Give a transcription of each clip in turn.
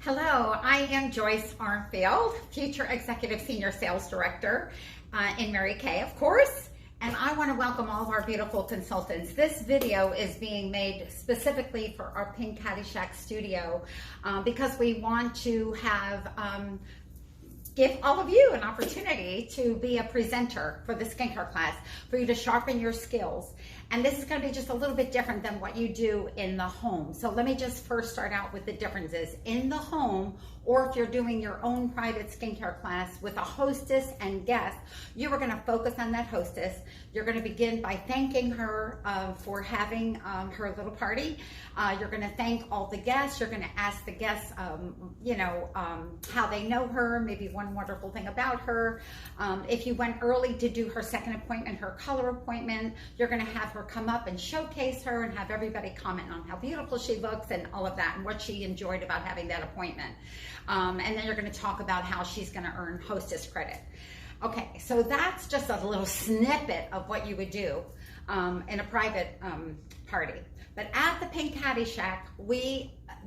Hello, I am Joyce Armfield, Future Executive Senior Sales Director in Mary Kay, of course. And I want to welcome all of our beautiful consultants. This video is being made specifically for our Pink Cadi-Shack Studio because we want to have give all of you an opportunity to be a presenter for the skincare class, for you to sharpen your skills. And this is going to be just a little bit different than what you do in the home. So let me just first start out with the differences. In the home, or if you're doing your own private skincare class with a hostess and guests, you are going to focus on that hostess. You're going to begin by thanking her for having her little party. You're going to thank all the guests. You're going to ask the guests, how they know her, maybe one wonderful thing about her. If you went early to do her second appointment, her color appointment, you're going to have her come up and showcase her and have everybody comment on how beautiful she looks and all of that and what she enjoyed about having that appointment. And then you're going to talk about how she's going to earn hostess credit. Okay, so that's just a little snippet of what you would do in a private party. But at the Pink Cadi-Shack,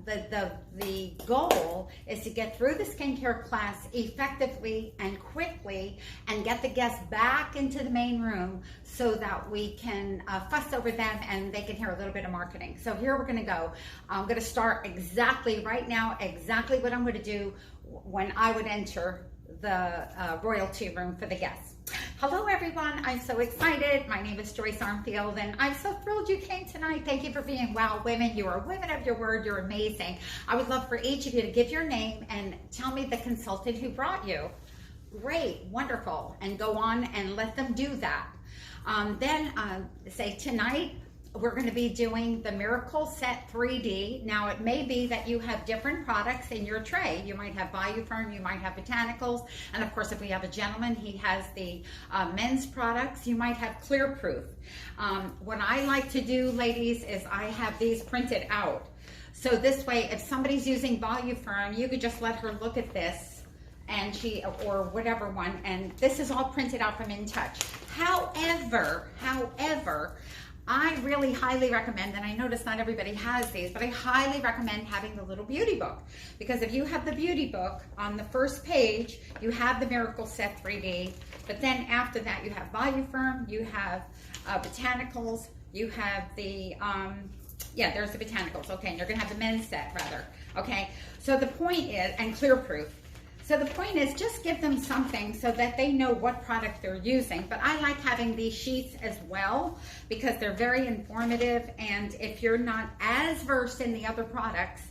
the goal is to get through the skincare class effectively and quickly and get the guests back into the main room so that we can fuss over them and they can hear a little bit of marketing. So here we're going to go. I'm going to start exactly right now, exactly what I'm going to do when I would enter the royalty room for the guests. Hello everyone, I'm so excited. My name is Joyce Armfield and I'm so thrilled you came tonight. Thank you for being wow women. You are women of your word. You're amazing. I would love for each of you to give your name and tell me the consultant who brought you. Great, wonderful, and go on and let them do that. Then say tonight, we're going to be doing the Miracle Set 3D. Now, it may be that you have different products in your tray. You might have Voluferm, you might have Botanicals, and of course, if we have a gentleman, he has the men's products. You might have Clear Proof. What I like to do, ladies, is I have these printed out. So this way, if somebody's using Voluferm, you could just let her look at this and or whatever one, and this is all printed out from In Touch. However, I really highly recommend, and I notice not everybody has these, but I highly recommend having the little beauty book. Because if you have the beauty book, on the first page, you have the Miracle Set 3D, but then after that, you have Voluferm, you have Botanicals, you have the, there's the Botanicals, okay, and you're gonna have the men's set, rather, okay? So the point is, and Clear Proof. So the point is, just give them something so that they know what product they're using. But I like having these sheets as well because they're very informative. And if you're not as versed in the other products,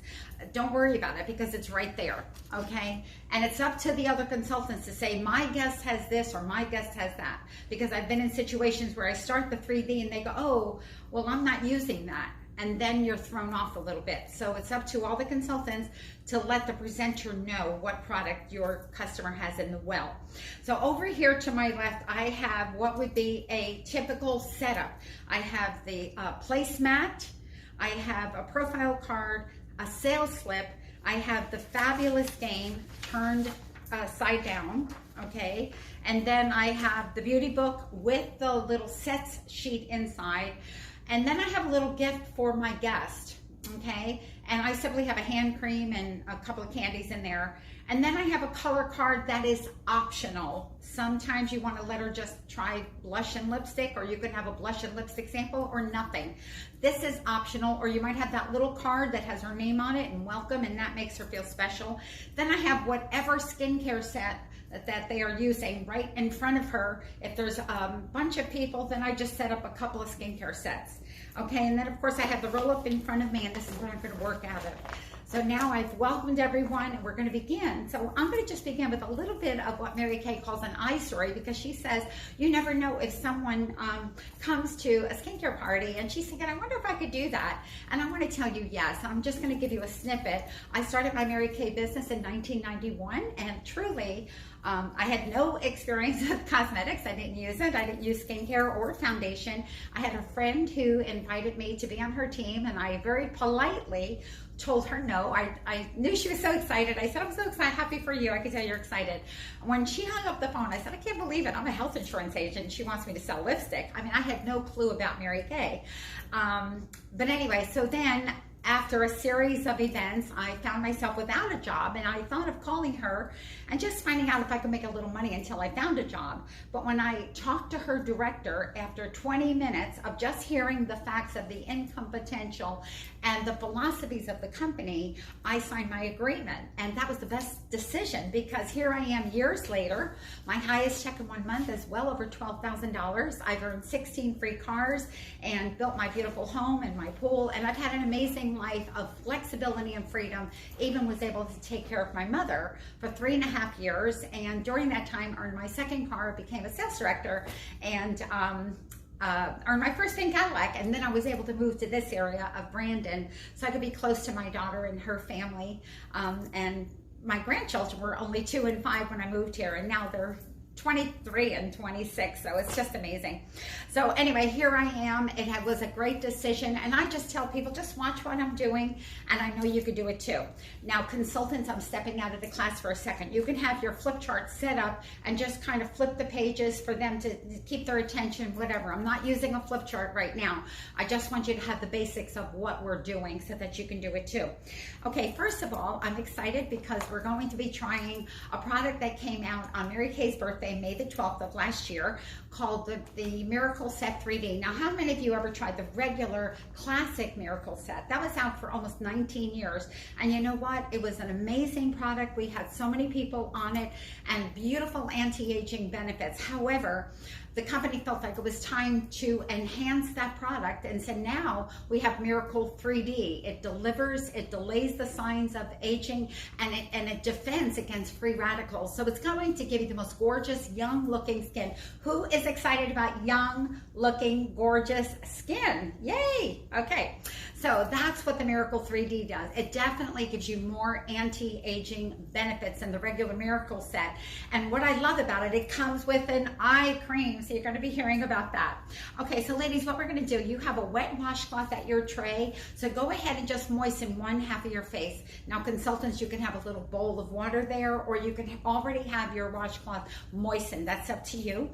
don't worry about it because it's right there, okay? And it's up to the other consultants to say, my guest has this or my guest has that. Because I've been in situations where I start the 3D and they go, oh, well, I'm not using that. And then you're thrown off a little bit. So it's up to all the consultants to let the presenter know what product your customer has in the well. So over here to my left, I have what would be a typical setup. I have the placemat, I have a profile card, a sales slip, I have the fabulous game turned side down, okay? And then I have the beauty book with the little sets sheet inside. And then I have a little gift for my guest, okay? And I simply have a hand cream and a couple of candies in there. And then I have a color card that is optional. Sometimes you want to let her just try blush and lipstick, or you can have a blush and lipstick sample or nothing. This is optional, or you might have that little card that has her name on it and welcome, and that makes her feel special. Then I have whatever skincare set that they are using right in front of her. If there's a bunch of people, then I just set up a couple of skincare sets. Okay, and then of course I have the roll up in front of me, and this is what I'm going to work out of. So now I've welcomed everyone and we're going to begin. So I'm going to just begin with a little bit of what Mary Kay calls an eye story, because she says you never know if someone comes to a skincare party and she's thinking, I wonder if I could do that. And I want to tell you yes. I'm just going to give you a snippet. I started my Mary Kay business in 1991, and truly I had no experience with cosmetics. I didn't use it. I didn't use skincare or foundation. I had a friend who invited me to be on her team, and I very politely told her no. I knew she was so excited. I said, I'm so excited, happy for you. I could tell you're excited. When she hung up the phone, I said, I can't believe it. I'm a health insurance agent. She wants me to sell lipstick. I mean, I had no clue about Mary Kay. But anyway, so then after a series of events, I found myself without a job, and I thought of calling her and just finding out if I could make a little money until I found a job. But when I talked to her director, after 20 minutes of just hearing the facts of the income potential and the philosophies of the company, I signed my agreement. And that was the best decision, because here I am years later. My highest check in 1 month is well over $12,000. I've earned 16 free cars and built my beautiful home and my pool, and I've had an amazing life of flexibility and freedom. Even was able to take care of my mother for 3.5 years, and during that time earned my second car, became a sales director, and earned my first Pink Cadillac. And then I was able to move to this area of Brandon so I could be close to my daughter and her family, and my grandchildren were only 2 and 5 when I moved here, and now they're 23 and 26, so it's just amazing. So anyway, here I am. It was a great decision, and I just tell people, just watch what I'm doing, and I know you could do it too. Now, consultants, I'm stepping out of the class for a second. You can have your flip chart set up and just kind of flip the pages for them to keep their attention, whatever. I'm not using a flip chart right now. I just want you to have the basics of what we're doing so that you can do it too. Okay, first of all, I'm excited because we're going to be trying a product that came out on Mary Kay's birthday, May the 12th of last year, called the Miracle Set 3D. Now, how many of you ever tried the regular classic Miracle Set? That was out for almost 19 years. And you know what? It was an amazing product. We had so many people on it and beautiful anti-aging benefits. However, the company felt like it was time to enhance that product and said, now we have Miracle 3D. It delivers, it delays the signs of aging, and it defends against free radicals. So it's going to give you the most gorgeous, young looking skin. Who is excited about young looking, gorgeous skin? Yay! Okay, so that's what the Miracle 3D does. It definitely gives you more anti-aging benefits than the regular Miracle Set. And what I love about it, it comes with an eye cream. So you're going to be hearing about that. Okay, so ladies, what we're going to do, you have a wet washcloth at your tray. So go ahead and just moisten one half of your face. Now, consultants, you can have a little bowl of water there, or you can already have your washcloth moistened. That's up to you.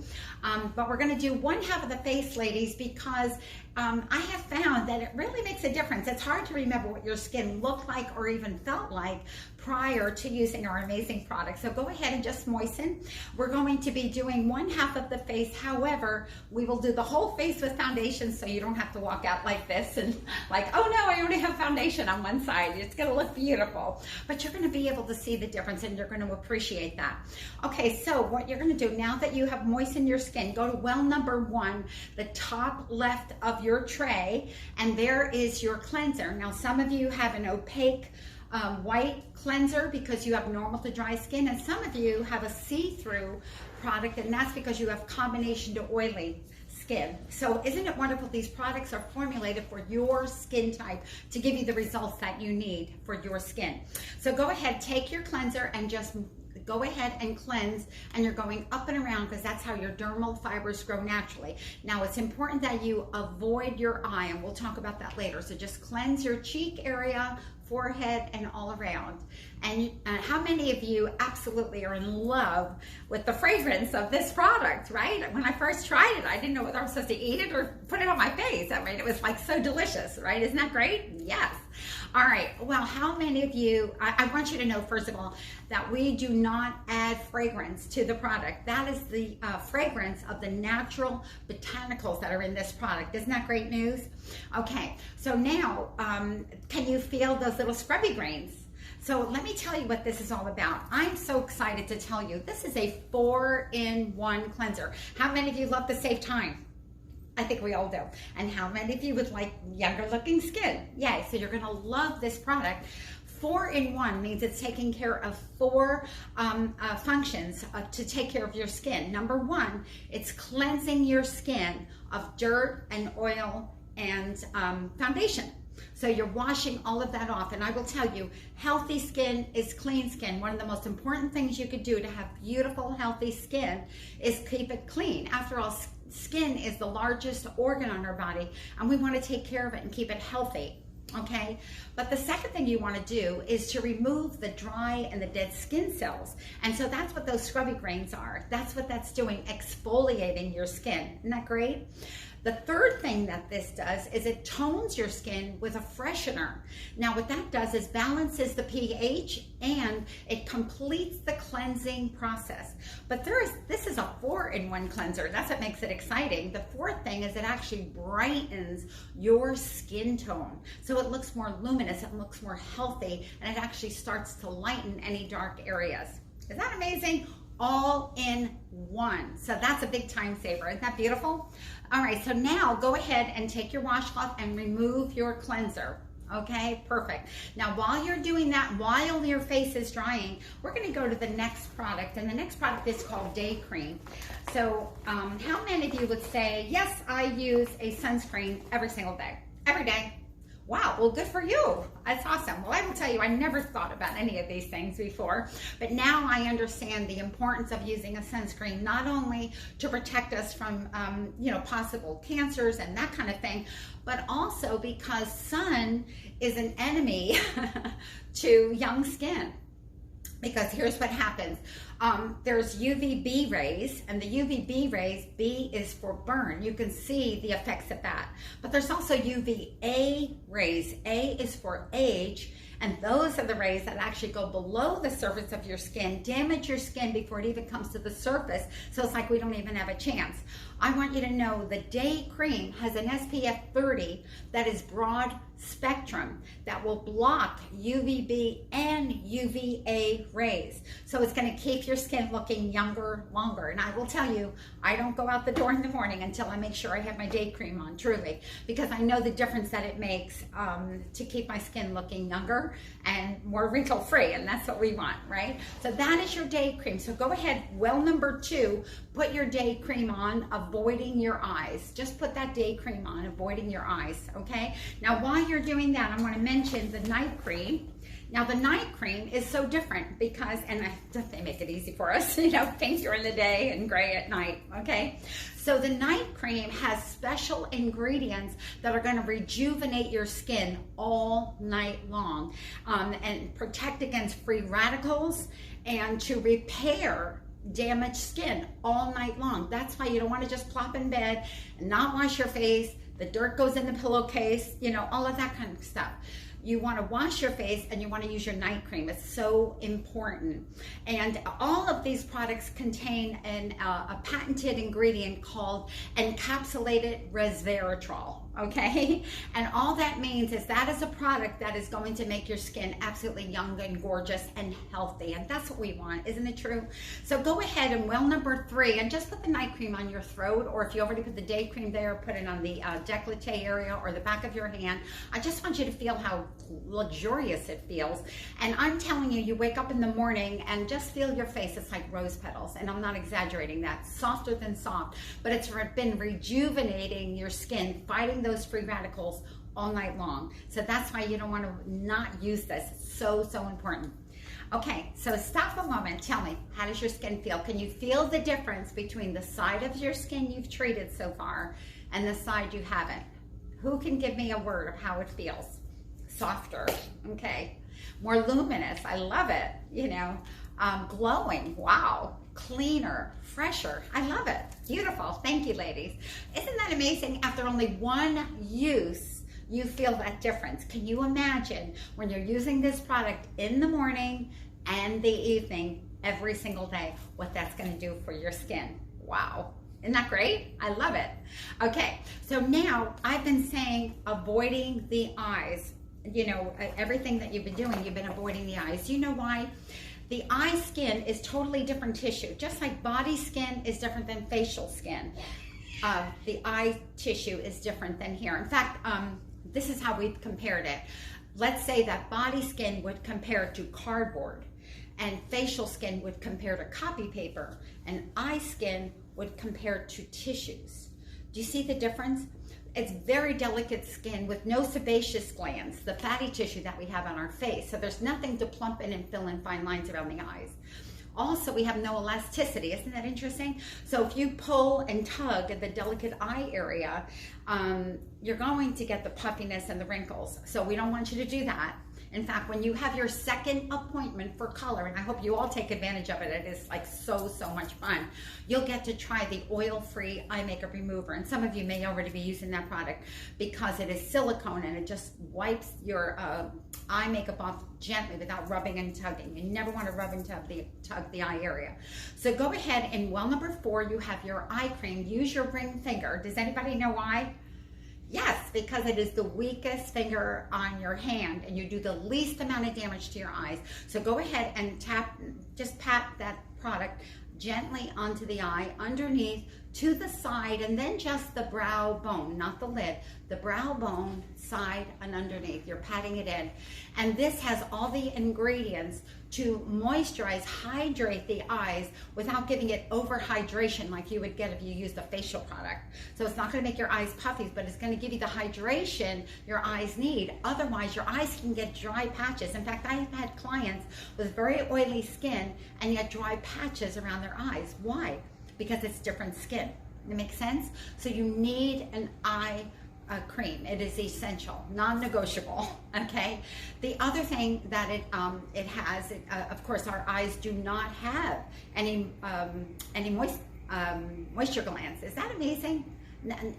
But we're going to do one half of the face, ladies, because I have found that it really makes a difference. It's hard to remember what your skin looked like or even felt like prior to using our amazing product. So go ahead and just moisten. We're going to be doing one half of the face. However, we will do the whole face with foundation, so you don't have to walk out like this and like, oh no, I only have foundation on one side. It's going to look beautiful, but you're going to be able to see the difference, and you're going to appreciate that. Okay, so what you're going to do now that you have moistened your skin, go to well number 1, the top left of your tray, and there is your cleanser. Now, some of you have an opaque white cleanser because you have normal to dry skin, and some of you have a see-through product, and that's because you have combination to oily skin. So isn't it wonderful? These products are formulated for your skin type to give you the results that you need for your skin. So go ahead, take your cleanser and just go ahead and cleanse, and you're going up and around because that's how your dermal fibers grow naturally. Now, it's important that you avoid your eye, and we'll talk about that later. So just cleanse your cheek area, forehead, and all around. And how many of you absolutely are in love with the fragrance of this product, right? When I first tried it, I didn't know whether I was supposed to eat it or put it on my face. I mean, it was like so delicious, right? Isn't that great? Yes. All right, well, how many of you, I want you to know, first of all, that we do not add fragrance to the product. That is the fragrance of the natural botanicals that are in this product. Isn't that great news? Okay, so now, can you feel those little scrubby grains? So let me tell you what this is all about. I'm so excited to tell you, this is a 4-in-1 cleanser. How many of you love to save time? I think we all do. And how many of you would like younger looking skin? Yay, so you're gonna love this product. 4-in-1 means it's taking care of 4 functions to take care of your skin. Number 1, it's cleansing your skin of dirt and oil and foundation. So you're washing all of that off. And I will tell you, healthy skin is clean skin. One of the most important things you could do to have beautiful, healthy skin is keep it clean. After all, skin is the largest organ on our body, and we want to take care of it and keep it healthy. Okay, but the second thing you want to do is to remove the dry and the dead skin cells. And so that's what those scrubby grains are. That's what that's doing, exfoliating your skin. Isn't that great? The third thing that this does is it tones your skin with a freshener. Now what that does is balances the pH and it completes the cleansing process. But this is a 4-in-1 cleanser. That's what makes it exciting. The fourth thing is it actually brightens your skin tone. So it looks more luminous, it looks more healthy, and it actually starts to lighten any dark areas. Is that amazing? All in one. So that's a big time saver. Isn't that beautiful? All right, so now go ahead and take your washcloth and remove your cleanser. Okay, perfect. Now while you're doing that, while your face is drying, we're going to go to the next product, and the next product is called Day Cream. So how many of you would say, yes, I use a sunscreen every single day, every day? Wow, well, good for you. That's awesome. Well, I will tell you, I never thought about any of these things before, but now I understand the importance of using a sunscreen, not only to protect us from, possible cancers and that kind of thing, but also because sun is an enemy to young skin. Because here's what happens. There's UVB rays, and the UVB rays, B is for burn. You can see the effects of that. But there's also UVA rays. A is for age, and those are the rays that actually go below the surface of your skin, damage your skin before it even comes to the surface. So it's like we don't even have a chance. I want you to know the Day Cream has an SPF 30 that is broad spectrum that will block UVB and UVA rays. So it's going to keep your skin looking younger longer. And I will tell you, I don't go out the door in the morning until I make sure I have my Day Cream on, truly, because I know the difference that it makes to keep my skin looking younger and more wrinkle free, and that's what we want, right? So that is your Day Cream. So go ahead, well, number 2, put your Day Cream on, avoiding your eyes. Just put that Day Cream on, avoiding your eyes, okay? Now while you're doing that, I'm going to mention the Night Cream. Now the Night Cream is so different because, and they make it easy for us, pink during the day and gray at night, okay? So the Night Cream has special ingredients that are going to rejuvenate your skin all night long and protect against free radicals and to repair damaged skin all night long. That's why you don't want to just plop in bed and not wash your face. The dirt goes in the pillowcase, all of that kind of stuff. You want to wash your face and you want to use your Night Cream. It's so important. And all of these products contain a patented ingredient called encapsulated resveratrol, okay? And all that means is that is a product that is going to make your skin absolutely young and gorgeous and healthy. And that's what we want, isn't it true? So go ahead and well, number 3, and just put the Night Cream on your throat, or if you already put the Day Cream there, put it on the décolleté area or the back of your hand. I just want you to feel how luxurious it feels. And I'm telling you, you wake up in the morning and just feel your face. It's like rose petals, and I'm not exaggerating that. Softer than soft, but it's been rejuvenating your skin, fighting those free radicals all night long. So that's why you don't want to not use this. It's so, so important. Okay, so stop a moment. Tell me, how does your skin feel? Can you feel the difference between the side of your skin you've treated so far and the side you haven't? Who can give me a word of how it feels? Softer, okay. More luminous, I love it, glowing, wow. Cleaner, fresher, I love it. Beautiful, thank you, ladies. Isn't that amazing? After only one use, you feel that difference. Can you imagine when you're using this product in the morning and the evening every single day, what that's gonna do for your skin? Wow. Isn't that great? I love it. Okay, so now I've been saying avoiding the eyes. Everything that you've been doing, you've been avoiding the eyes. You know why? The eye skin is totally different tissue. Just like body skin is different than facial skin. The eye tissue is different than here. In fact, this is how we've compared it. Let's say that body skin would compare to cardboard, and facial skin would compare to copy paper, and eye skin would compare to tissues. Do you see the difference? It's very delicate skin with no sebaceous glands, the fatty tissue that we have on our face. So there's nothing to plump in and fill in fine lines around the eyes. Also, we have no elasticity. Isn't that interesting? So if you pull and tug at the delicate eye area, you're going to get the puffiness and the wrinkles. So we don't want you to do that. In fact, when you have your second appointment for color, and I hope you all take advantage of it, it is like so much fun. You'll get to try the oil-free eye makeup remover. And some of you may already be using that product because it is silicone and it just wipes your eye makeup off gently without rubbing and tugging. You never want to rub and tug the eye area. So go ahead and well, number 4, you have your eye cream. Use your ring finger. Does anybody know why? Yes, because it is the weakest finger on your hand and you do the least amount of damage to your eyes. So go ahead and just pat that product gently onto the eye, underneath, to the side, and then just the brow bone, not the lid, the brow bone, side and underneath. You're patting it in. And this has all the ingredients to moisturize, hydrate the eyes without giving it overhydration like you would get if you used a facial product. So it's not going to make your eyes puffy, but it's going to give you the hydration your eyes need. Otherwise, your eyes can get dry patches. In fact, I've had clients with very oily skin and yet dry patches around their eyes. Why? Because it's different skin. It makes sense? So you need an eye cream. It is essential, non-negotiable. Okay. The other thing that it has, of course, our eyes do not have any moisture glands. Is that amazing?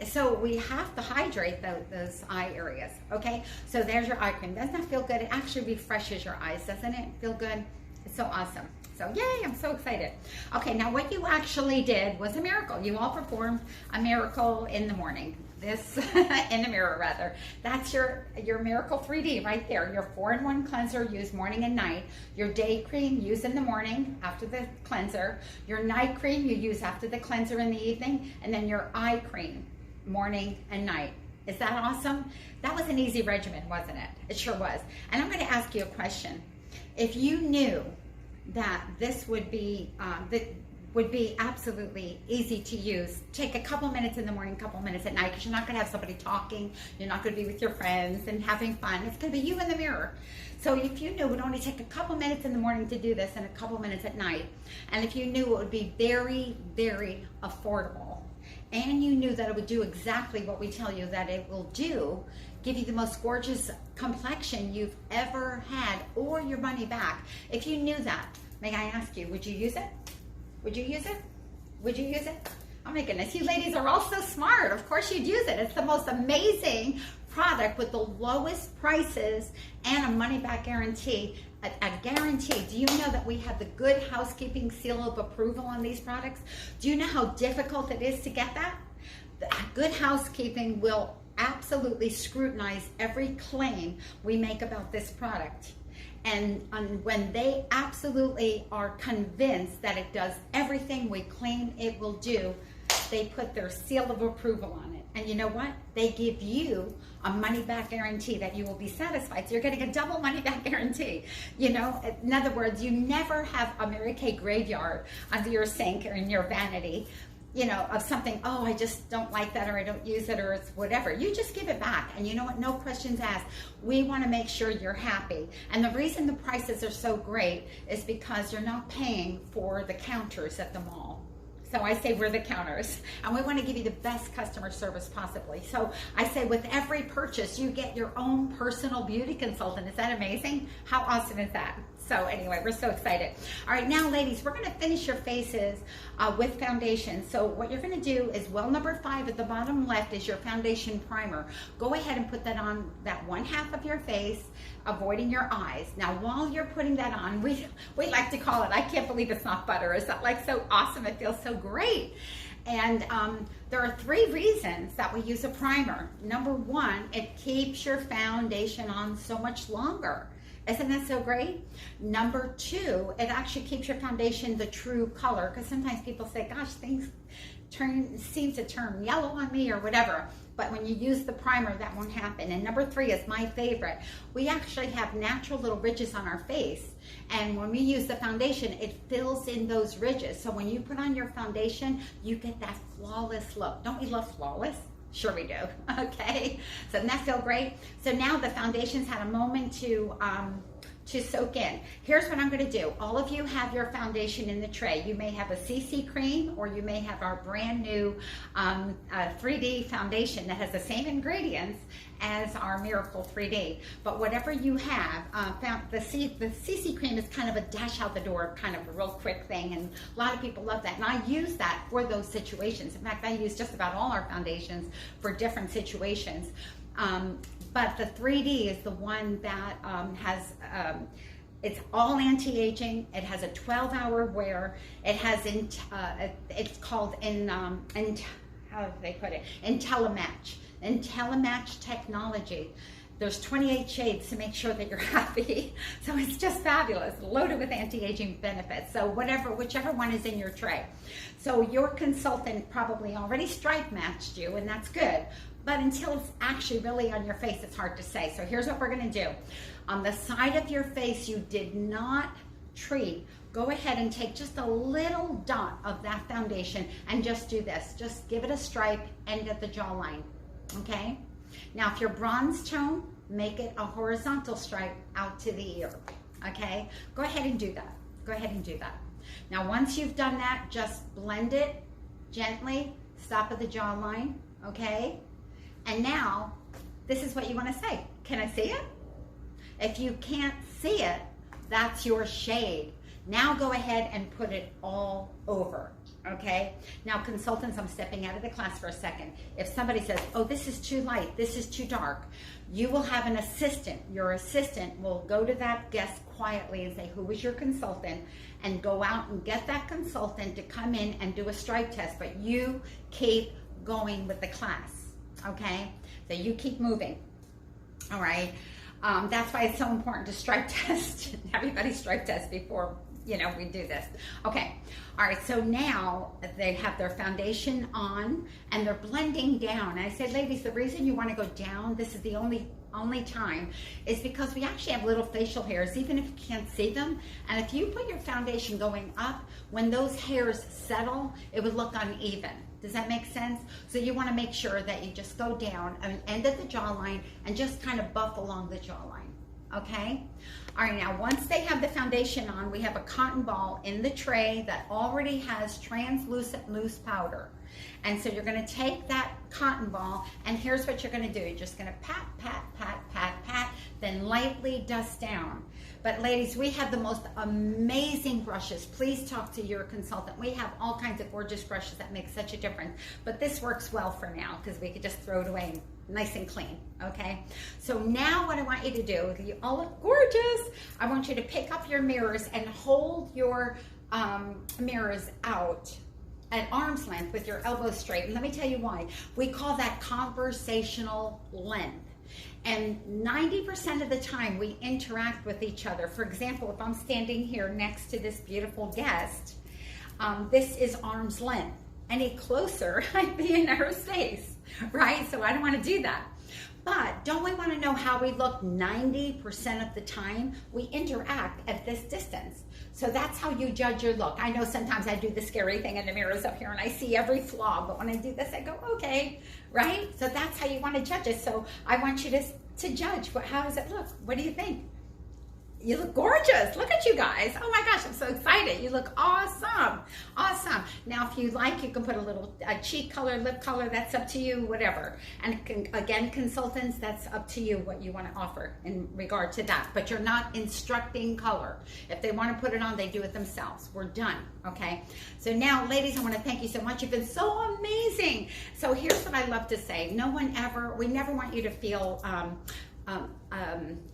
So we have to hydrate those eye areas. Okay. So there's your eye cream. Doesn't that feel good? It actually refreshes your eyes, doesn't it? Feel good? It's so awesome. So yay, I'm so excited. Okay, now what you actually did was a miracle. You all performed a miracle in the morning. This, in the mirror rather. That's your Miracle 3D right there. Your 4-in-1 cleanser used morning and night. Your day cream used in the morning after the cleanser. Your night cream you use after the cleanser in the evening. And then your eye cream, morning and night. Is that awesome? That was an easy regimen, wasn't it? It sure was. And I'm going to ask you a question. If you knew that this would be absolutely easy to use, take a couple minutes in the morning, a couple minutes at night, because you're not going to have somebody talking, you're not going to be with your friends and having fun. It's going to be you in the mirror. So if you knew it would only take a couple minutes in the morning to do this and a couple minutes at night, and if you knew it would be very, very affordable, and you knew that it would do exactly what we tell you that it will do, give you the most gorgeous complexion you've ever had, or your money back. If you knew that, may I ask you, would you use it? Would you use it? Would you use it? Oh my goodness, you ladies are all so smart. Of course you'd use it. It's the most amazing product with the lowest prices and a money back guarantee. A guarantee. Do you know that we have the Good Housekeeping seal of approval on these products? Do you know how difficult it is to get that? The Good Housekeeping will absolutely scrutinize every claim we make about this product. And when they absolutely are convinced that it does everything we claim it will do, they put their seal of approval on it. And you know what? They give you a money-back guarantee that you will be satisfied. So you're getting a double money-back guarantee. You know, in other words, you never have a Mary Kay graveyard under your sink or in your vanity, you know, of something, oh, I just don't like that, or I don't use it, or it's whatever. You just give it back. And you know what? No questions asked. We want to make sure you're happy. And the reason the prices are so great is because you're not paying for the counters at the mall. So I say we're the counters, and we want to give you the best customer service possibly. So I say with every purchase, you get your own personal beauty consultant. Is that amazing? How awesome is that? So anyway, we're so excited. All right, now ladies, we're going to finish your faces with foundation. So what you're going to do is, well, number 5 at the bottom left is your foundation primer. Go ahead and put that on that 1/2 of your face, avoiding your eyes. Now, while you're putting that on, we like to call it, I can't believe it's not butter. Is that like so awesome? It feels so great. And there are 3 reasons that we use a primer. Number 1, it keeps your foundation on so much longer. Isn't that so great? Number 2, it actually keeps your foundation the true color, because sometimes people say, gosh, things seem to turn yellow on me or whatever. But when you use the primer, that won't happen. And number 3 is my favorite. We actually have natural little ridges on our face. And when we use the foundation, it fills in those ridges. So when you put on your foundation, you get that flawless look. Don't we love flawless? Sure we do. Okay. So doesn't that feel great? So now the foundation's had a moment to to soak in. Here's what I'm going to do. All of you have your foundation in the tray. You may have a CC cream, or you may have our brand new 3D foundation that has the same ingredients as our Miracle 3D. But whatever you have, the CC cream is kind of a dash out the door, kind of a real quick thing, and a lot of people love that. And I use that for those situations. In fact, I use just about all our foundations for different situations. But the 3D is the one that has, it's all anti-aging. It has a 12-hour wear. It has, it's called how do they put it? IntelliMatch technology. There's 28 shades to make sure that you're happy. So it's just fabulous, loaded with anti-aging benefits. So whichever one is in your tray. So your consultant probably already stripe matched you, and that's good. But until it's actually really on your face, it's hard to say. So here's what we're gonna do. On the side of your face you did not treat, go ahead and take just a little dot of that foundation and just do this. Just give it a stripe, end at the jawline, okay? Now, if you're bronze tone, make it a horizontal stripe out to the ear, okay? Go ahead and do that. Go ahead and do that. Now, once you've done that, just blend it gently, stop at the jawline, okay? And now, this is what you want to say. Can I see it? If you can't see it, that's your shade. Now go ahead and put it all over, okay? Now consultants, I'm stepping out of the class for a second. If somebody says, oh, this is too light, this is too dark, you will have an assistant. Your assistant will go to that guest quietly and say, who is your consultant? And go out and get that consultant to come in and do a stripe test, but you keep going with the class. Okay, so you keep moving. All right, that's why it's so important to stripe test. Everybody stripe test before we do this. Okay, all right. So now they have their foundation on and they're blending down. And I said, ladies, the reason you want to go down, this is the only time, is because we actually have little facial hairs, even if you can't see them. And if you put your foundation going up, when those hairs settle, it would look uneven. Does that make sense? So you want to make sure that you just go down and end at the jawline and just kind of buff along the jawline, okay? All right, now once they have the foundation on, we have a cotton ball in the tray that already has translucent loose powder. And so you're going to take that cotton ball, and here's what you're going to do. You're just going to pat, pat, pat, pat, pat, then lightly dust down. But ladies, we have the most amazing brushes. Please talk to your consultant. We have all kinds of gorgeous brushes that make such a difference. But this works well for now because we could just throw it away nice and clean, okay? So now what I want you to do, you all look gorgeous. I want you to pick up your mirrors and hold your mirrors out at arm's length with your elbows straight. And let me tell you why. We call that conversational length. And 90% of the time we interact with each other. For example, if I'm standing here next to this beautiful guest, this is arm's length. Any closer, I'd be in her face, right? So I don't want to do that. But don't we want to know how we look 90% of the time? We interact at this distance. So that's how you judge your look. I know sometimes I do the scary thing in the mirrors up here and I see every flaw, but when I do this, I go, okay, right? So that's how you want to judge it. So I want you to judge. How does it look? What do you think? You look gorgeous. Look at you guys. Oh my gosh, I'm so excited. You look awesome. Awesome. Now, if you like, you can put a cheek color, lip color. That's up to you, whatever. And again, consultants, that's up to you what you want to offer in regard to that. But you're not instructing color. If they want to put it on, they do it themselves. We're done, okay? So now, ladies, I want to thank you so much. You've been so amazing. So here's what I love to say. We never want you to feel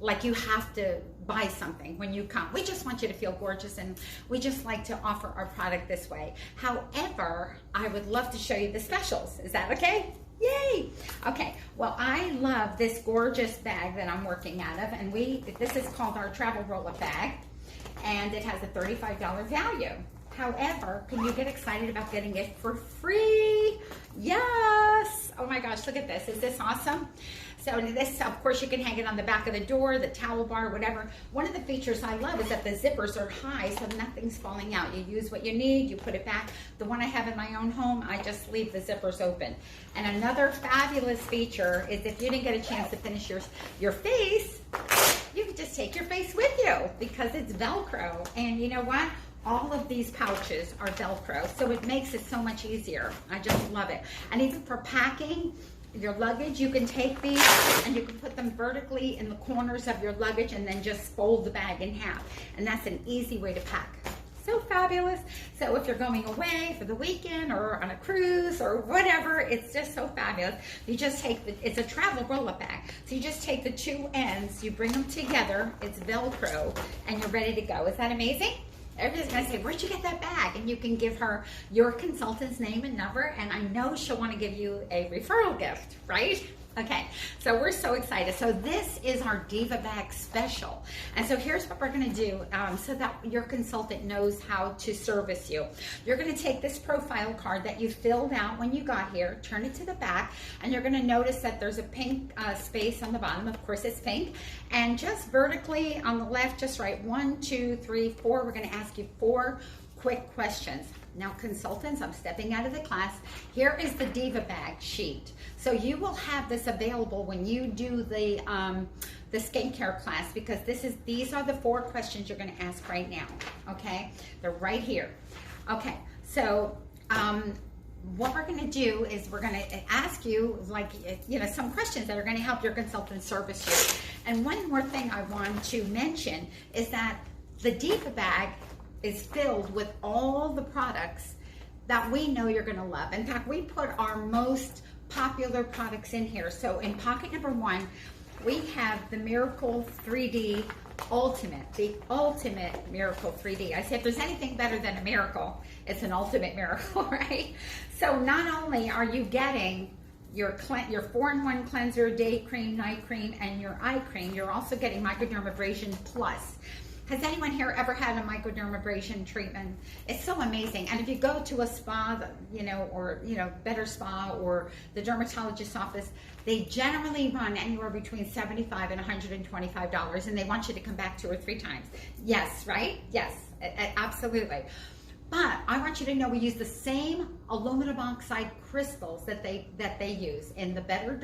like you have to buy something when you come. We just want you to feel gorgeous, and we just like to offer our product this way. However, I would love to show you the specials. Is that okay? Yay! Okay, well, I love this gorgeous bag that I'm working out of, and this is called our travel roll-up bag, and it has a $35 value. However, can you get excited about getting it for free? Yes! Oh my gosh, look at this. Is this awesome? So this, of course, you can hang it on the back of the door, the towel bar, whatever. One of the features I love is that the zippers are high, so nothing's falling out. You use what you need, you put it back. The one I have in my own home, I just leave the zippers open. And another fabulous feature is if you didn't get a chance to finish your face, you can just just take your face with you because it's Velcro. And you know what? All of these pouches are Velcro, so it makes it so much easier. I just love it. And even for packing your luggage, you can take these and you can put them vertically in the corners of your luggage and then just fold the bag in half. And that's an easy way to pack. So fabulous. So if you're going away for the weekend or on a cruise or whatever, it's just so fabulous. You just take it's a travel roll-up bag. So you just take the two ends, you bring them together, it's Velcro, and you're ready to go. Is that amazing? Everybody's gonna say, where'd you get that bag? And you can give her your consultant's name and number, and I know she'll wanna give you a referral gift, right? Okay, so we're so excited. So this is our Diva Bag Special. And so here's what we're gonna do so that your consultant knows how to service you. You're gonna take this profile card that you filled out when you got here, turn it to the back, and you're gonna notice that there's a pink space on the bottom. Of course, it's pink. And just vertically on the left, just write 1, 2, 3, 4. We're gonna ask you 4 quick questions. Now, consultants, I'm stepping out of the class. Here is the Diva Bag sheet. So you will have this available when you do the skincare class, because these are the 4 questions you're going to ask right now. Okay, they're right here. Okay, so what we're going to do is we're going to ask you, like, you know, some questions that are going to help your consultant service you. And one more thing I want to mention is that the Diva Bag is filled with all the products that we know you're gonna love. In fact, we put our most popular products in here. So in pocket number 1, we have the Miracle 3D Ultimate, the Ultimate Miracle 3D. I say if there's anything better than a miracle, it's an ultimate miracle, right? So not only are you getting your 4-in-1 cleanser, day cream, night cream, and your eye cream, you're also getting Microdermabrasion Plus. Has anyone here ever had a microdermabrasion treatment? It's so amazing. And if you go to a spa, you know, or, you know, Better Spa or the dermatologist's office, they generally run anywhere between $75 and $125, and they want you to come back 2 or 3 times. Yes, right? Yes, absolutely. But I want you to know we use the same aluminum oxide crystals that they use in the Better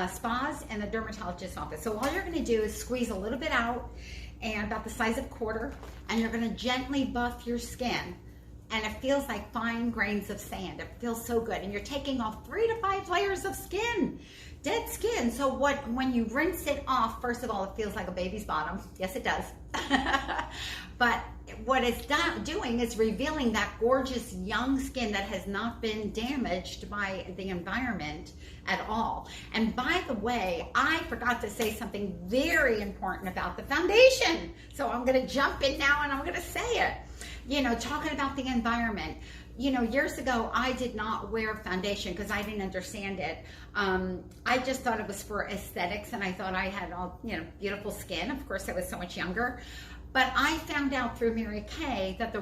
spas and the dermatologist's office. So all you're going to do is squeeze a little bit out, and about the size of a quarter, and you're going to gently buff your skin, and it feels like fine grains of sand. It feels so good, and you're taking off 3 to 5 layers of skin, dead skin. So when you rinse it off, first of all, it feels like a baby's bottom. Yes, it does. But what it's doing is revealing that gorgeous young skin that has not been damaged by the environment at all. And by the way, I forgot to say something very important about the foundation. So I'm going to jump in now and I'm going to say it. You know, talking about the environment. You know, years ago, I did not wear foundation because I didn't understand it. I just thought it was for aesthetics, and I thought I had all, you know, beautiful skin. Of course, I was so much younger. But I found out through Mary Kay that the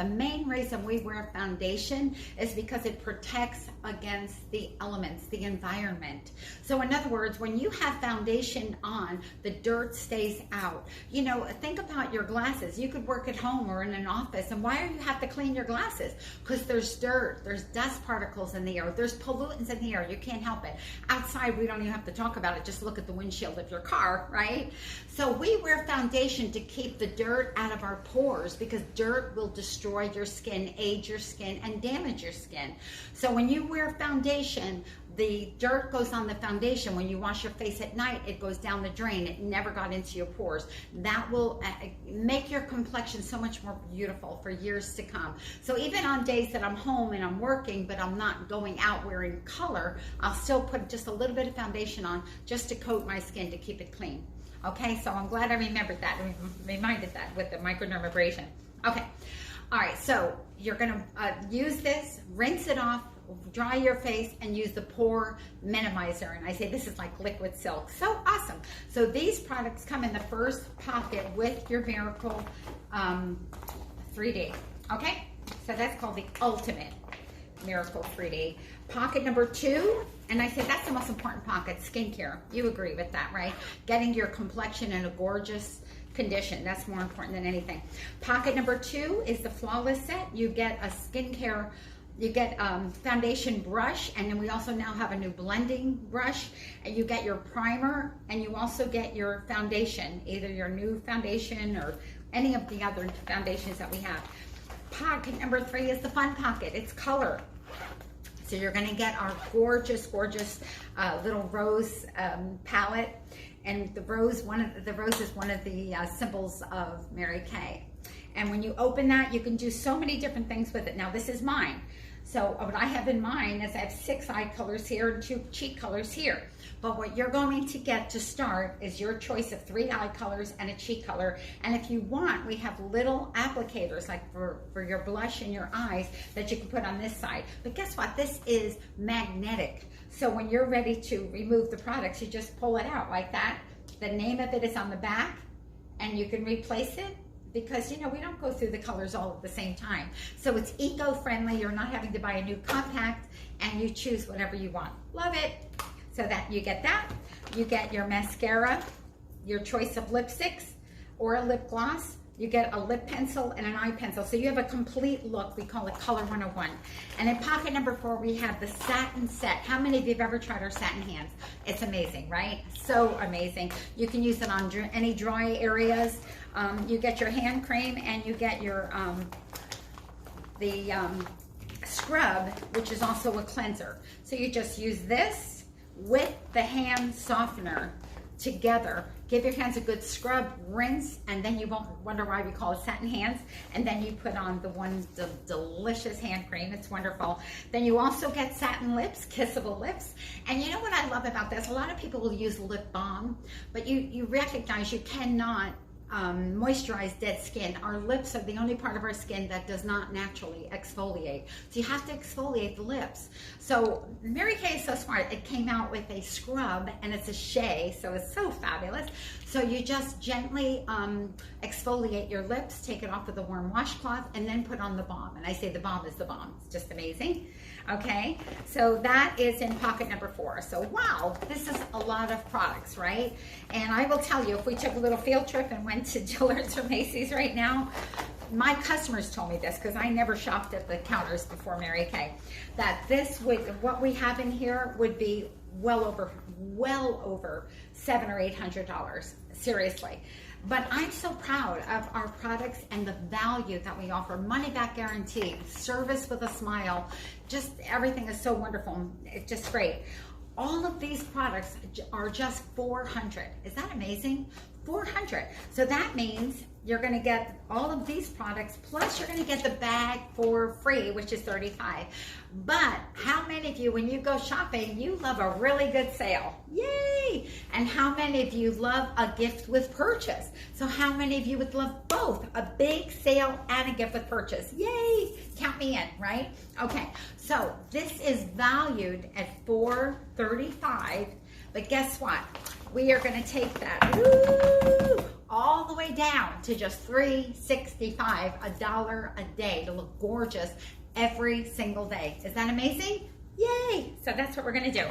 main reason we wear foundation is because it protects against the elements, the environment. So in other words, when you have foundation on, the dirt stays out. You know, think about your glasses. You could work at home or in an office, and why do you have to clean your glasses? Because there's dirt, there's dust particles in the air, there's pollutants in the air. You can't help it. Outside, we don't even have to talk about it. Just look at the windshield of your car, right? So we wear foundation to keep the dirt out of our pores, because dirt will destroy your skin, age your skin, and damage your skin. So when you wear foundation, the dirt goes on the foundation. When you wash your face at night, it goes down the drain. It never got into your pores. That will make your complexion so much more beautiful for years to come. So even on days that I'm home and I'm working, but I'm not going out wearing color, I'll still put just a little bit of foundation on just to coat my skin to keep it clean. Okay, so I'm glad I remembered that, reminded that with the microdermabrasion. Okay, all right, so you're gonna use this, rinse it off, dry your face, and use the pore minimizer. And I say this is like liquid silk. So awesome. So these products come in the first pocket with your Miracle 3D. Okay, so that's called the Ultimate Miracle 3D. Pocket number 2, and I said that's the most important pocket, skincare. You agree with that, right? Getting your complexion in a gorgeous condition. That's more important than anything. Pocket number 2 is the Flawless Set. You get a skincare You get foundation brush, and then we also now have a new blending brush, and you get your primer, and you also get your foundation, either your new foundation or any of the other foundations that we have. Pocket number 3 is the fun pocket. It's color. So you're going to get our gorgeous, gorgeous little rose palette, and the rose is one of the symbols of Mary Kay. And when you open that, you can do so many different things with it. Now, this is mine. So what I have in mine is I have 6 eye colors here and 2 cheek colors here. But what you're going to get to start is your choice of 3 eye colors and a cheek color. And if you want, we have little applicators like for your blush and your eyes that you can put on this side. But guess what? This is magnetic. So when you're ready to remove the products, you just pull it out like that. The name of it is on the back, and you can replace it, because you know we don't go through the colors all at the same time. So it's eco-friendly. You're not having to buy a new compact, and you choose whatever you want. Love it. So that you get that. You get your mascara, your choice of lipsticks or a lip gloss. You get a lip pencil and an eye pencil. So you have a complete look. We call it Color 101. And in pocket number 4, we have the satin set. How many of you have ever tried our satin hands? It's amazing, right? So amazing. You can use it on any dry areas. You get your hand cream, and you get your scrub, which is also a cleanser. So you just use this with the hand softener together. Give your hands a good scrub, rinse, and then you won't wonder why we call it satin hands. And then you put on the delicious hand cream. It's wonderful. Then you also get satin lips, kissable lips. And you know what I love about this? A lot of people will use lip balm, but you recognize you cannot moisturize dead skin. Our lips are the only part of our skin that does not naturally exfoliate. So you have to exfoliate the lips. So Mary Kay is so smart. It came out with a scrub, and it's a shea, so it's so fabulous. So you just gently exfoliate your lips, take it off with a warm washcloth, and then put on the balm. And I say the balm is the balm. It's just amazing. Okay, so that is in pocket number 4. So wow, this is a lot of products, right? And I will tell you, if we took a little field trip and went to Dillard's or Macy's right now, my customers told me this, because I never shopped at the counters before Mary Kay, that this would, what we have in here would be well over $700 or $800, seriously. But I'm so proud of our products and the value that we offer. Money back guarantee, service with a smile, just everything is so wonderful. It's just great. All of these products are just $400. Is that amazing? $400. So that means you're going to get all of these products, plus you're going to get the bag for free, which is $35. But how many of you, when you go shopping, you love a really good sale? Yay! And how many of you love a gift with purchase? So how many of you would love both, a big sale and a gift with purchase? Yay! Count me in, right? Okay, so this is valued at $435, but guess what? We are going to take that all the way down to just $3.65, $1 a day to look gorgeous every single day. Is that amazing? Yay! So that's what we're going to do.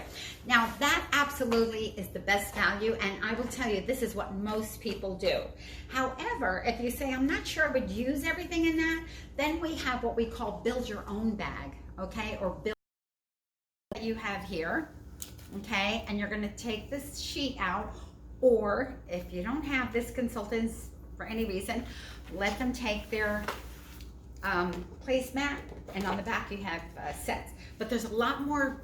Now that absolutely is the best value, and I will tell you, this is what most people do. However, if you say, I'm not sure I would use everything in that, then we have what we call build your own bag, okay? Or build what you have here. Okay, and you're going to take this sheet out, or if you don't have this consultants for any reason, let them take their placemat, and on the back you have sets. But there's a lot more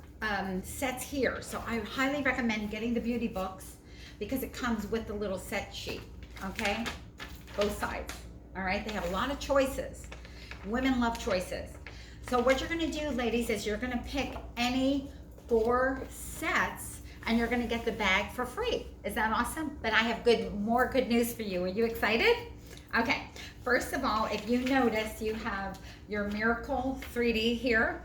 sets here, so I highly recommend getting the beauty books, because it comes with the little set sheet. Okay, both sides. All right, they have a lot of choices. Women love choices. So what you're going to do, ladies, is you're going to pick any 4 sets, and you're going to get the bag for free. Is that awesome? But I have more good news for you. Are you excited? Okay, first of all, if you notice, you have your Miracle 3D here,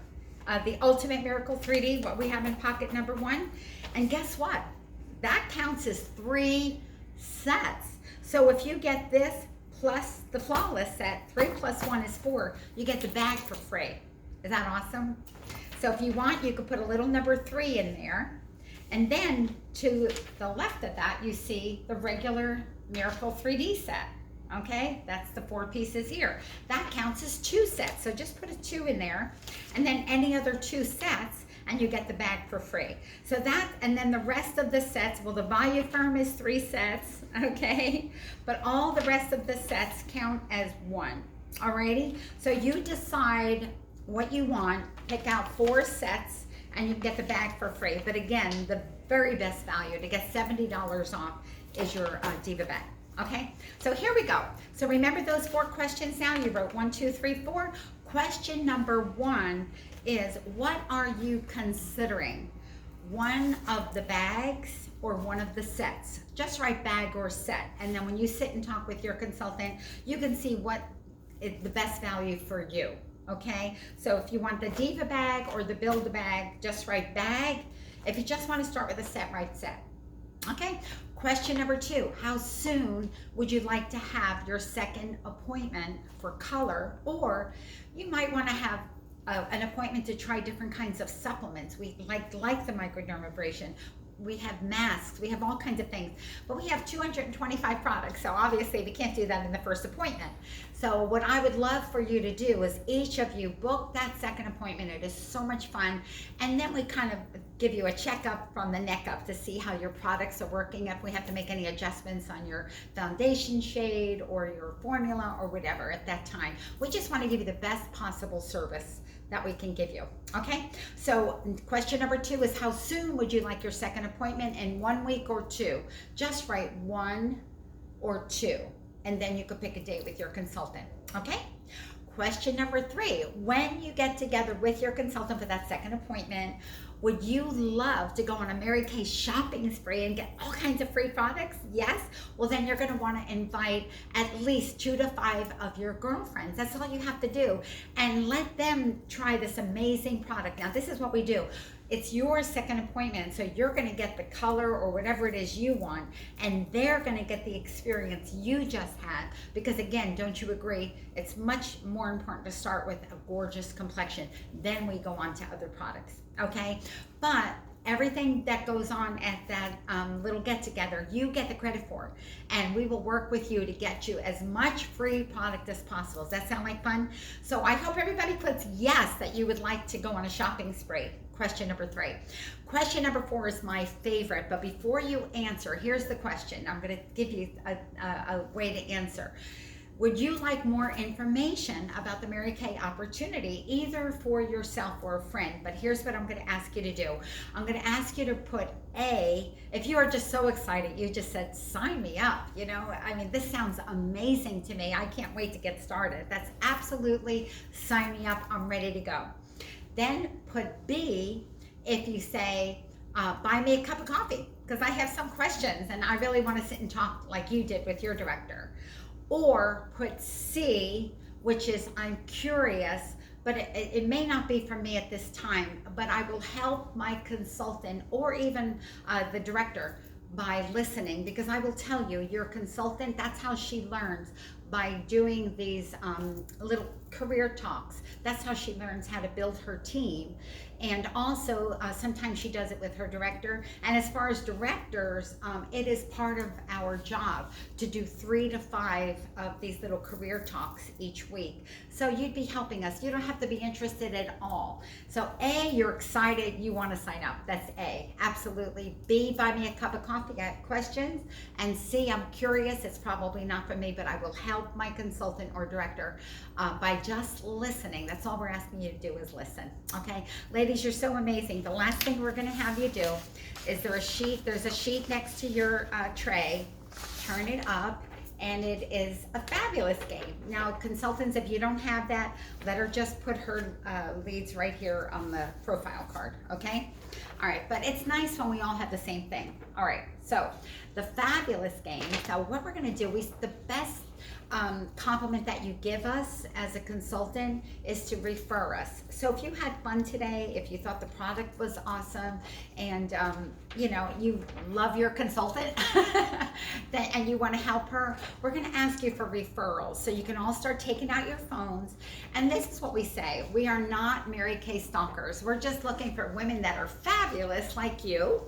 the Ultimate Miracle 3D, what we have in pocket number 1. And guess what? That counts as 3 sets. So if you get this plus the Flawless set, 3 plus 1 is 4, you get the bag for free. Is that awesome? So if you want, you could put a little number 3 in there. And then to the left of that, you see the regular Miracle 3D set. Okay, that's the 4 pieces here. That counts as 2 sets, so just put a 2 in there, and then any other 2 sets, and you get the bag for free. So that, and then the rest of the sets, well, the Value Firm is 3 sets, okay? But all the rest of the sets count as 1, alrighty? So you decide what you want, pick out 4 sets, and you get the bag for free. But again, the very best value to get $70 off is your Diva bag. Okay, so here we go. So remember those 4 questions now? You wrote 1, 2, 3, 4. Question number 1 is, what are you considering? One of the bags or one of the sets? Just write bag or set. And then when you sit and talk with your consultant, you can see what is the best value for you. Okay, so if you want the Diva bag or the Build a Bag, just write bag. If you just want to start with a set, write set. Okay, question number 2, how soon would you like to have your second appointment for color? Or you might want to have an appointment to try different kinds of supplements. We like the microdermabrasion. We have masks, we have all kinds of things, but we have 225 products, so obviously we can't do that in the first appointment. So what I would love for you to do is each of you book that second appointment. It is so much fun, and then we kind of give you a checkup from the neck up to see how your products are working, if we have to make any adjustments on your foundation shade or your formula or whatever at that time. We just want to give you the best possible service that we can give you. Okay, so question number 2 is, how soon would you like your second appointment? In 1 week or 2? Just write 1 or 2, and then you could pick a date with your consultant. Okay, question number 3, when you get together with your consultant for that second appointment, would you love to go on a Mary Kay shopping spree and get all kinds of free products? Yes? Well, then you're going to want to invite at least 2 to 5 of your girlfriends. That's all you have to do. And let them try this amazing product. Now, this is what we do. It's your second appointment, so you're going to get the color or whatever it is you want, and they're going to get the experience you just had. Because again, don't you agree? It's much more important to start with a gorgeous complexion. Then we go on to other products, okay? But everything that goes on at that little get-together, you get the credit for, and we will work with you to get you as much free product as possible. Does that sound like fun? So I hope everybody puts yes that you would like to go on a shopping spree. Question number 3. Question number 4 is my favorite, but before you answer, here's the question. I'm going to give you a way to answer. Would you like more information about the Mary Kay opportunity, either for yourself or a friend? But here's what I'm going to ask you to do. I'm going to ask you to put A. If you are just so excited, you just said, sign me up. You know, I mean, this sounds amazing to me. I can't wait to get started. That's absolutely sign me up. I'm ready to go. Then put B if you say, buy me a cup of coffee, because I have some questions and I really want to sit and talk like you did with your director. Or put C, which is, I'm curious, but it may not be for me at this time, but I will help my consultant or even the director by listening, because I will tell you, your consultant, that's how she learns, by doing these little career talks. That's how she learns how to build her team. And also, sometimes she does it with her director. And as far as directors, it is part of our job to do 3 to 5 of these little career talks each week. So you'd be helping us. You don't have to be interested at all. So A, you're excited, you want to sign up. That's A, absolutely. B, buy me a cup of coffee, I have questions. And C, I'm curious, it's probably not for me, but I will help my consultant or director by just listening. That's all we're asking you to do, is listen. Okay, ladies, you're so amazing. The last thing we're going to have you do is there's a sheet next to your tray. Turn it up, and it is a fabulous game. Now, consultants, if you don't have that, let her just put her leads right here on the profile card, okay? All right, but it's nice when we all have the same thing. All right, so the fabulous game. So what we're going to do, the best compliment that you give us as a consultant is to refer us. So if you had fun today, if you thought the product was awesome, and you know, you love your consultant and you want to help her, we're going to ask you for referrals. So you can all start taking out your phones, and this is what we say: we are not Mary Kay stalkers. We're just looking for women that are fabulous like you.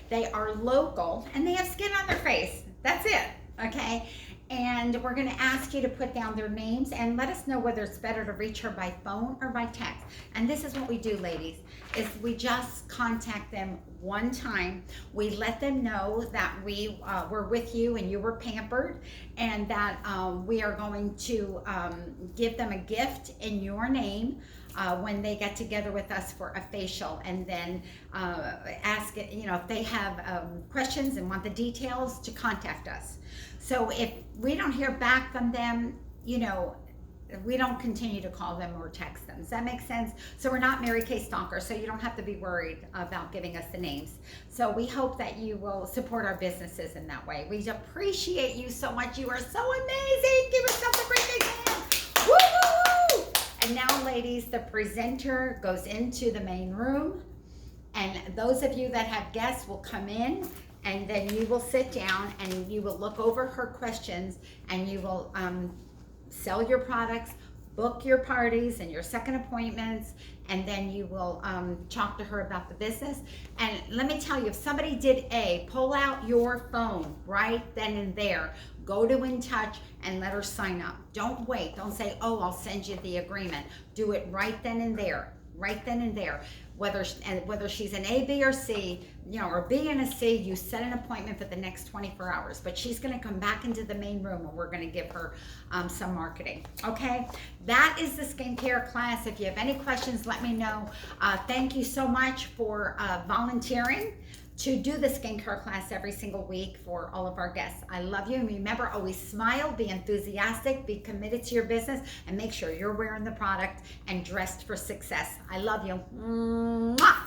They are local and they have skin on their face. That's it, okay? And we're going to ask you to put down their names and let us know whether it's better to reach her by phone or by text. And this is what we do, ladies, is we just contact them one time. We let them know that we were with you and you were pampered, and that we are going to give them a gift in your name when they get together with us for a facial, and then ask it, if they have questions and want the details, to contact us. So if we don't hear back from them, we don't continue to call them or text them. Does that make sense? So we're not Mary Kay Stalker, so you don't have to be worried about giving us the names. So we hope that you will support our businesses in that way. We appreciate you so much. You are so amazing. Give yourself a great big hand. Woo, woo, woo. And now, ladies, the presenter goes into the main room, and those of you that have guests will come in, and then you will sit down and you will look over her questions, and you will sell your products, book your parties and your second appointments, and then you will talk to her about the business. And let me tell you, if somebody did A, pull out your phone right then and there, go to In Touch and let her sign up. Don't wait. Don't say, oh, I'll send you the agreement. Do it right then and there. Right then and there. Whether she's an A, B, or C, or B and a C, you set an appointment for the next 24 hours. But she's going to come back into the main room, and we're going to give her some marketing. Okay? That is the skincare class. If you have any questions, let me know. Thank you so much for volunteering to do the skincare class every single week for all of our guests. I love you. And remember, always smile, be enthusiastic, be committed to your business, and make sure you're wearing the product and dressed for success. I love you. Mwah!